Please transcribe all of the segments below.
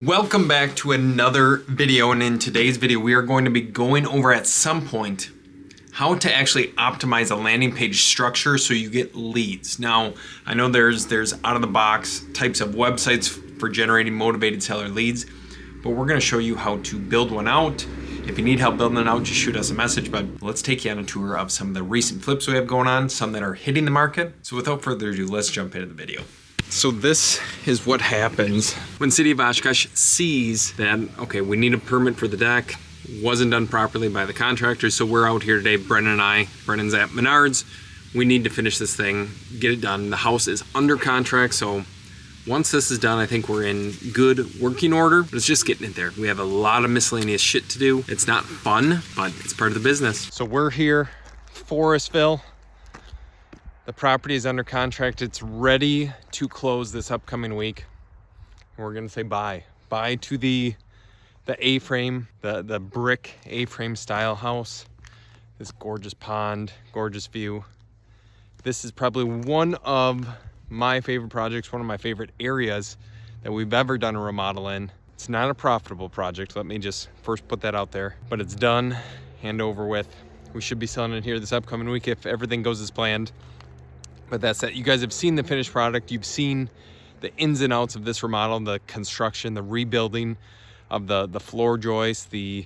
Welcome back to another video, and in today's video we are going to be going over at some point how to actually optimize a landing page structure so you get leads. Now, I know there's out of the box types of websites for generating motivated seller leads, but we're going to show you how to build one out. If you need help building it out, just shoot us a message, but let's take you on a tour of some of the recent flips we have going on, some that are hitting the market. So without further ado, let's jump into the video. So this is what happens when City of Oshkosh sees that, okay, we need a permit for the deck, wasn't done properly by the contractor, so we're out here today, Brennan and I. Brennan's at Menards. We need to finish this thing, get it done. The house is under contract, so once this is done, I think we're in good working order, but it's just getting it there. We have a lot of miscellaneous shit to do. It's not fun, but it's part of the business. So we're here, Forestville. The property is under contract. It's ready to close this upcoming week. And we're gonna say bye. Bye to the A-frame, the brick A-frame style house. This gorgeous pond, gorgeous view. This is probably one of my favorite projects, one of my favorite areas that we've ever done a remodel in. It's not a profitable project, let me just first put that out there, but it's done and over with. We should be selling it here this upcoming week if everything goes as planned. But that's it. You guys have seen the finished product. You've seen the ins and outs of this remodel, the construction, the rebuilding of the floor joists, the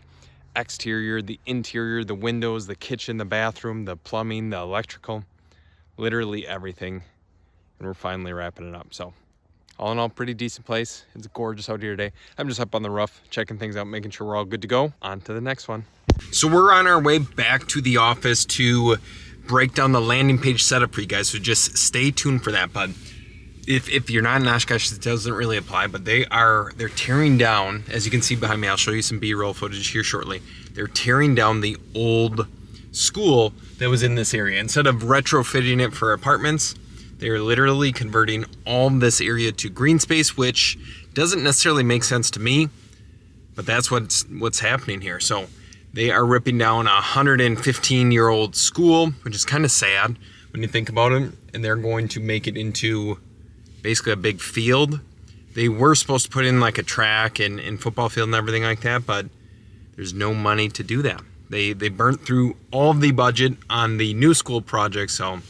exterior, the interior, the windows, the kitchen, the bathroom, the plumbing, the electrical, literally everything. And we're finally wrapping it up. So all in all, pretty decent place. It's gorgeous out here today. I'm just up on the roof, checking things out, making sure we're all good to go. On to the next one. So we're on our way back to the office to break down the landing page setup for you guys, so just stay tuned for that. But if you're not in Oshkosh, it doesn't really apply, but they're tearing down, as you can see behind me. I'll show you some B-roll footage here shortly. They're tearing down the old school that was in this area. Instead of retrofitting it for apartments, they're literally converting all this area to green space, which doesn't necessarily make sense to me, but that's what's happening here. So they are ripping down a 115-year-old school, which is kind of sad when you think about it, and they're going to make it into basically a big field. They were supposed to put in like a track and football field and everything like that, but there's no money to do that. They burnt through all of the budget on the new school project, so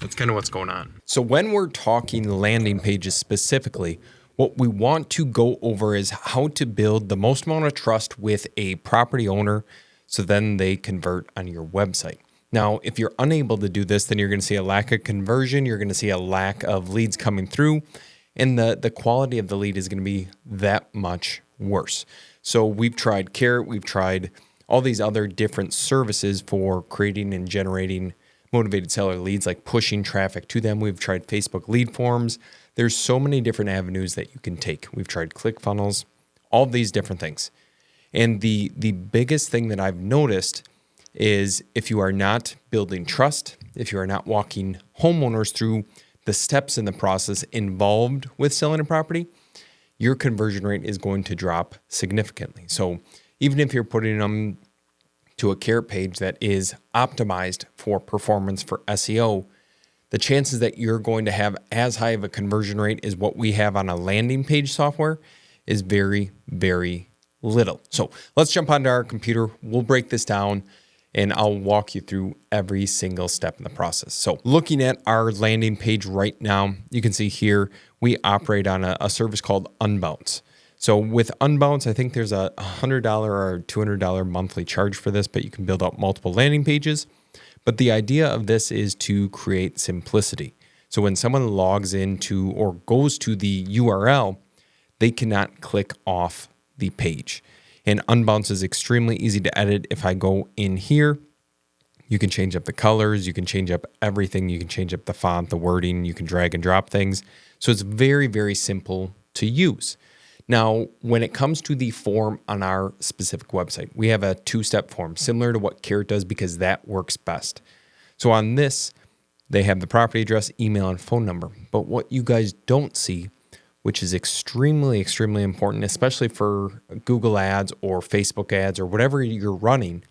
that's kind of what's going on. So when we're talking landing pages specifically, what we want to go over is how to build the most amount of trust with a property owner so then they convert on your website. Now, if you're unable to do this, then you're going to see a lack of conversion. You're going to see a lack of leads coming through, and the quality of the lead is going to be that much worse. So we've tried Carrot, we've tried all these other different services for creating and generating motivated seller leads, like pushing traffic to them. We've tried Facebook lead forms. There's so many different avenues that you can take. We've tried ClickFunnels, all these different things. And the biggest thing that I've noticed is if you are not building trust, if you are not walking homeowners through the steps in the process involved with selling a property, your conversion rate is going to drop significantly. So even if you're putting them to a Carrot page that is optimized for performance for SEO, the chances that you're going to have as high of a conversion rate as what we have on a landing page software is very, very little. So let's jump onto our computer. We'll break this down and I'll walk you through every single step in the process. So looking at our landing page right now, you can see here we operate on a service called Unbounce. So with Unbounce, I think there's a $100 or $200 monthly charge for this, but you can build out multiple landing pages. But the idea of this is to create simplicity. So when someone logs into or goes to the URL, they cannot click off the page. And Unbounce is extremely easy to edit. If I go in here, you can change up the colors, you can change up everything, you can change up the font, the wording, you can drag and drop things. So it's very, very simple to use. Now, when it comes to the form on our specific website, we have a two-step form similar to what Carrot does because that works best. So on this, they have the property address, email, and phone number. But what you guys don't see, which is extremely, extremely important, especially for Google ads or Facebook ads or whatever you're running,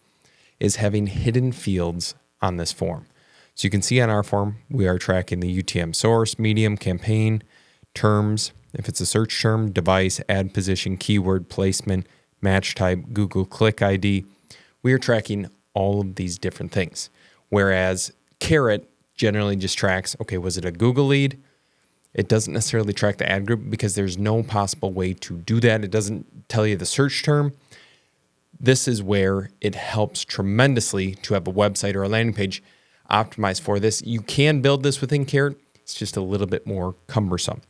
is having hidden fields on this form. So you can see on our form, we are tracking the UTM source, medium, campaign, terms, If it's a search term, device, ad position, keyword, placement, match type, Google Click ID, we are tracking all of these different things. Whereas Carrot generally just tracks, okay, was it a Google lead? It doesn't necessarily track the ad group because there's no possible way to do that. It doesn't tell you the search term. This is where it helps tremendously to have a website or a landing page optimized for this. You can build this within Carrot. It's just a little bit more cumbersome.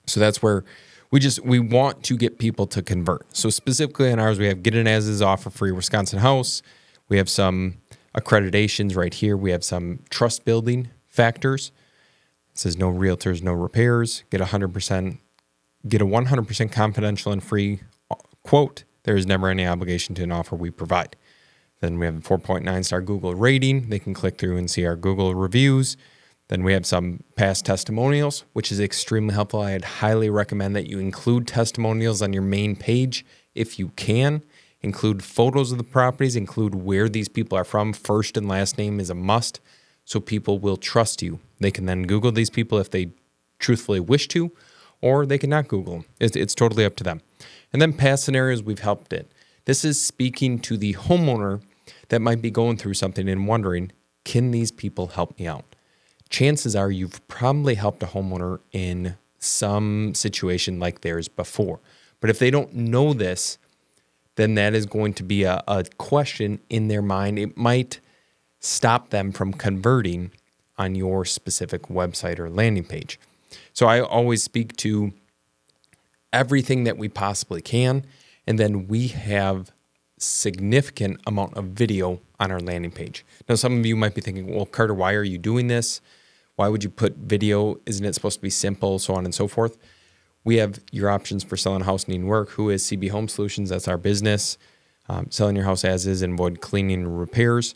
So that's where we want to get people to convert. So specifically on ours, we have Get an As Is offer free Wisconsin house. We have some accreditations right here. We have some trust building factors. It says no realtors, no repairs. Get a 100% confidential and free quote. There is never any obligation to an offer we provide. Then we have a 4.9 star Google rating. They can click through and see our Google reviews. Then we have some past testimonials, which is extremely helpful. I'd highly recommend that you include testimonials on your main page if you can. Include photos of the properties, include where these people are from. First and last name is a must, so people will trust you. They can then Google these people if they truthfully wish to, or they can not Google them. It's totally up to them. And then past scenarios, we've helped it. This is speaking to the homeowner that might be going through something and wondering, can these people help me out? Chances are you've probably helped a homeowner in some situation like theirs before. But if they don't know this, then that is going to be a question in their mind. It might stop them from converting on your specific website or landing page. So I always speak to everything that we possibly can, and then we have significant amount of video on our landing page. Now, some of you might be thinking, well, Carter, why are you doing this? Why would you put video? Isn't it supposed to be simple, so on and so forth? We have your options for selling a house needing work. Who is CB Home Solutions? That's our business. Selling your house as is and avoid cleaning and repairs.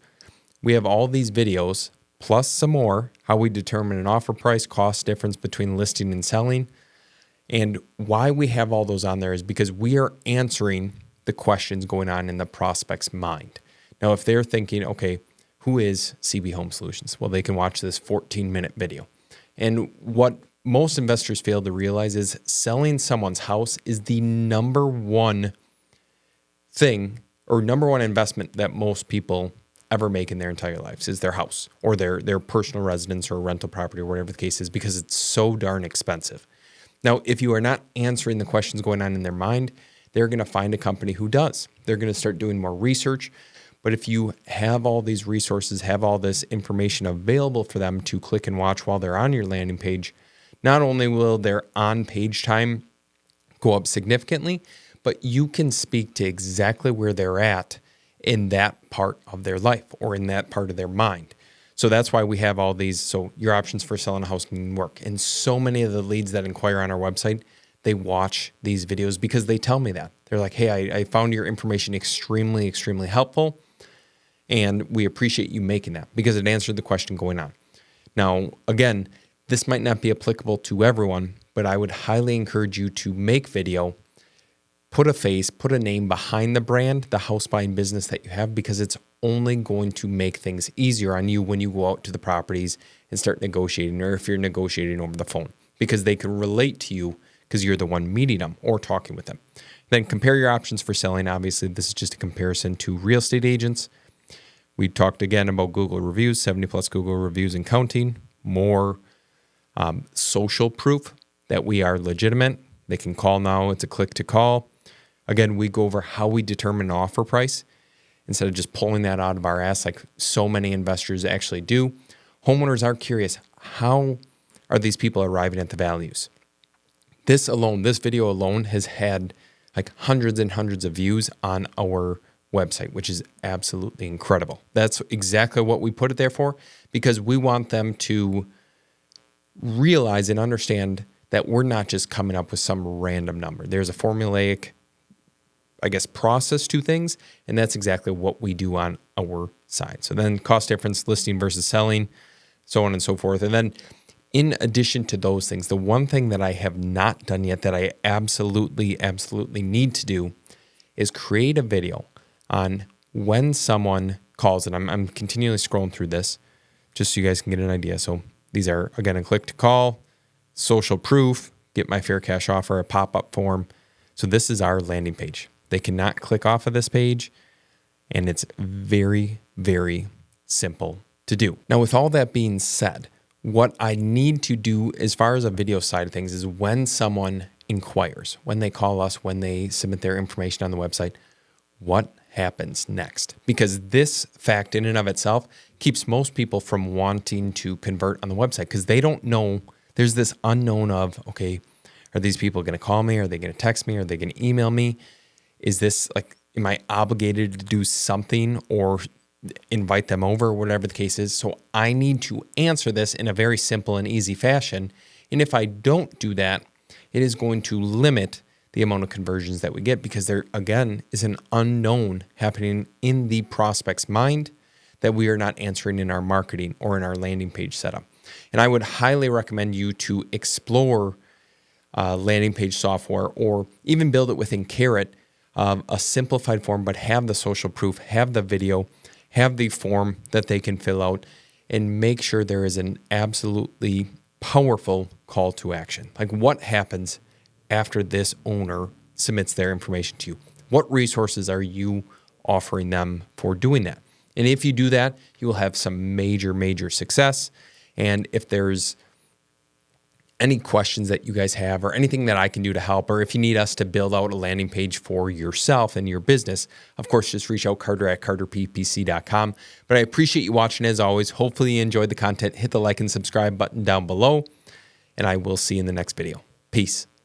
We have all these videos, plus some more, how we determine an offer price, cost difference between listing and selling. And why we have all those on there is because we are answering the questions going on in the prospect's mind. Now, if they're thinking, okay, who is CB Home Solutions? Well, they can watch this 14-minute video. And what most investors fail to realize is selling someone's house is the number one thing or number one investment that most people ever make in their entire lives is their house or their personal residence or rental property or whatever the case is, because it's so darn expensive. Now, if you are not answering the questions going on in their mind, they're going to find a company who does. They're going to start doing more research. But if you have all these resources, have all this information available for them to click and watch while they're on your landing page, not only will their on-page time go up significantly, but you can speak to exactly where they're at in that part of their life or in that part of their mind. So that's why we have all these. So your options for selling a house can work. And so many of the leads that inquire on our website, they watch these videos because they tell me that. They're like, hey, I found your information extremely, extremely helpful. And we appreciate you making that because it answered the question going on. Now, again, this might not be applicable to everyone, but I would highly encourage you to make video, put a face, put a name behind the brand, the house buying business that you have, because it's only going to make things easier on you when you go out to the properties and start negotiating, or if you're negotiating over the phone, because they can relate to you because you're the one meeting them or talking with them. Then compare your options for selling. Obviously, this is just a comparison to real estate agents. We talked again about Google reviews, 70 plus Google reviews and counting, more social proof that we are legitimate. They can call now. It's a click to call. Again, we go over how we determine an offer price instead of just pulling that out of our ass like so many investors actually do. Homeowners are curious. How are these people arriving at the values? This video alone has had like hundreds and hundreds of views on our website, which is absolutely incredible. That's exactly what we put it there for, because we want them to realize and understand that we're not just coming up with some random number. There's a formulaic, process to things, and that's exactly what we do on our side. So then cost difference, listing versus selling, so on and so forth. And then in addition to those things, the one thing that I have not done yet that I absolutely need to do is create a video on when someone calls, and I'm continually scrolling through this just so you guys can get an idea. So these are, again, a click to call, social proof, get my fair cash offer, a pop-up form. So this is our landing page. They cannot click off of this page, and it's very, very simple to do. Now, with all that being said, what I need to do as far as a video side of things is when someone inquires, when they call us, when they submit their information on the website, what happens next? Because this fact in and of itself keeps most people from wanting to convert on the website because they don't know. There's this unknown of, okay, are these people going to call me? Are they going to text me? Are they going to email me? Is this like, am I obligated to do something or invite them over, whatever the case is? So I need to answer this in a very simple and easy fashion. And if I don't do that, it is going to limit the amount of conversions that we get because there, again, is an unknown happening in the prospect's mind that we are not answering in our marketing or in our landing page setup. And I would highly recommend you to explore landing page software or even build it within Carrot, a simplified form, but have the social proof, have the video, have the form that they can fill out, and make sure there is an absolutely powerful call to action. Like what happens after this owner submits their information to you? What resources are you offering them for doing that? And if you do that, you will have some major, major success. And if there's any questions that you guys have or anything that I can do to help, or if you need us to build out a landing page for yourself and your business, of course, just reach out carter@carterppc.com. But I appreciate you watching as always. Hopefully you enjoyed the content. Hit the like and subscribe button down below, and I will see you in the next video. Peace.